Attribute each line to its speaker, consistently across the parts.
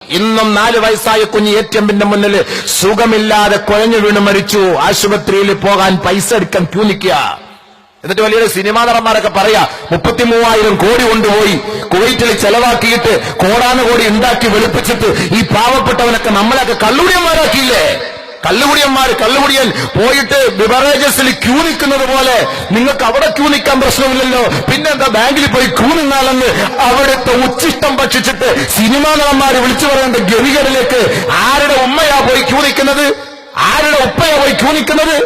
Speaker 1: ഇന്നും 4 വയസ്സായ കുഞ്ഞ് ATM-ന്റെ മുന്നിൽ സുഖമില്ലാതെ കുഴഞ്ഞു വീണ് മരിച്ചു. ആശുപത്രിയിൽ പോകാൻ പൈസ എടുക്കാൻ ക്യൂ നിൽക്കുക. എന്നിട്ട് വലിയ സിനിമാ നടന്മാരൊക്കെ പറയാ 33,000 കോടി കൊണ്ടുപോയി കുവൈറ്റിൽ ചെലവാക്കിയിട്ട് കോടാനുകോടി ഉണ്ടാക്കി വെളുപ്പിച്ചിട്ട് ഈ പാവപ്പെട്ടവനൊക്കെ നമ്മളൊക്കെ കള്ളുകുടിയന്മാരാക്കിയില്ലേ. കള്ളുകുടിയൻ പോയിട്ട് ബിവറേജസിൽ ക്യൂ നിൽക്കുന്നത് പോലെ നിങ്ങൾക്ക് അവിടെ ക്യൂ നിൽക്കാൻ പ്രശ്നമില്ലല്ലോ, പിന്നെന്താ ബാങ്കിൽ പോയി ക്യൂ നിന്നാലെന്ന് അവിടുത്തെ ഉച്ചിഷ്ടം ഭക്ഷിച്ചിട്ട് സിനിമാ നടന്മാര് വിളിച്ചു പറയേണ്ട ഗതികളിലേക്ക് ആരുടെ ഉമ്മയാ പോയി ക്യൂ നിൽക്കുന്നത്? ആരുടെ ഉപ്പയാ പോയി ക്യൂ നിൽക്കുന്നത്?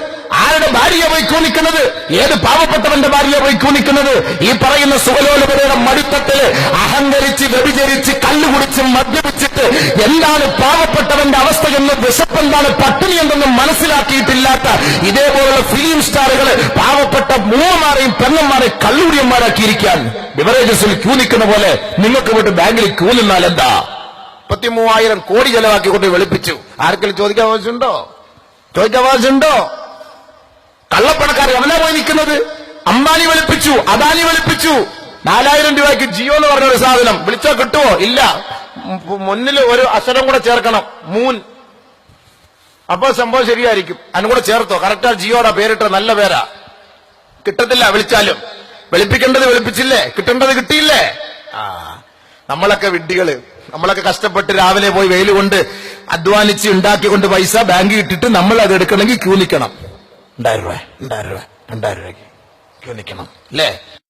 Speaker 1: ആരുടെ ഭാര്യയെ പോയി ക്യൂ നിൽക്കുന്നത്? ഏത് പാവപ്പെട്ടവന്റെ ഭാര്യയെ പോയി ക്യൂ നിൽക്കുന്നത്? ഈ പറയുന്ന സുഖലോലുപതയുടെ മടുത്തത്തില് അഹങ്കരിച്ച് വ്യഭിചരിച്ച് കല്ലുകുടിച്ച് മദ്യപിച്ചിട്ട് എന്താണ് പാവപ്പെട്ടവന്റെ അവസ്ഥ എന്ന്, വിശപ്പെന്താണ്, പട്ടിണി എന്തെന്നും മനസ്സിലാക്കിയിട്ടില്ലാത്ത ഇതേപോലുള്ള ഫിലിം സ്റ്റാറുകൾ പാവപ്പെട്ട മൂവന്മാരെയും പെണ്ണന്മാരെയും കള്ളുകുടിയന്മാരാക്കിയിരിക്കാൻ ബിവറേജസിൽ ക്യൂ നിൽക്കുന്ന പോലെ നിങ്ങൾക്ക് പോയിട്ട് ബാങ്കിൽ ക്യൂ നിന്നാൽ എന്താ? 33,000 കോടി ചെലവാക്കിക്കൊണ്ട് വെളുപ്പിച്ചു. ആർക്കെങ്കിലും ചോദിക്കാൻ ആവശ്യമുണ്ടോ? കള്ളപ്പണക്കാർ എവിടെ പോയി നിൽക്കുന്നത്? അംബാനി വെളുപ്പിച്ചു, അദാനി വെളുപ്പിച്ചു. 4,000 രൂപയ്ക്ക് ജിയോ എന്ന് പറഞ്ഞൊരു സാധനം വിളിച്ചോ കിട്ടുമോ? ഇല്ല. മുന്നിൽ ഒരു അക്ഷരം കൂടെ ചേർക്കണം, മൂൻ. അപ്പൊ സംഭവം ശരിയായിരിക്കും. അതിനും കൂടെ ചേർത്തോ, കറക്റ്റാ. ജിയോടെ പേരിട്ട നല്ല പേരാ. കിട്ടത്തില്ല വിളിച്ചാലും. വെളുപ്പിക്കേണ്ടത് വെളുപ്പിച്ചില്ലേ, കിട്ടേണ്ടത് കിട്ടിയില്ലേ? നമ്മളൊക്കെ വിഡ്ഢികള്. നമ്മളൊക്കെ കഷ്ടപ്പെട്ട് രാവിലെ പോയി വെയിൽ കൊണ്ട് അധ്വാനിച്ച് ഉണ്ടാക്കിക്കൊണ്ട് പൈസ ബാങ്കിൽ ഇട്ടിട്ട് നമ്മൾ അത് എടുക്കണമെങ്കിൽ ക്യൂ നിൽക്കണം. 2,000 രൂപയ്ക്ക് ക്യൂ നിൽക്കണം അല്ലേ?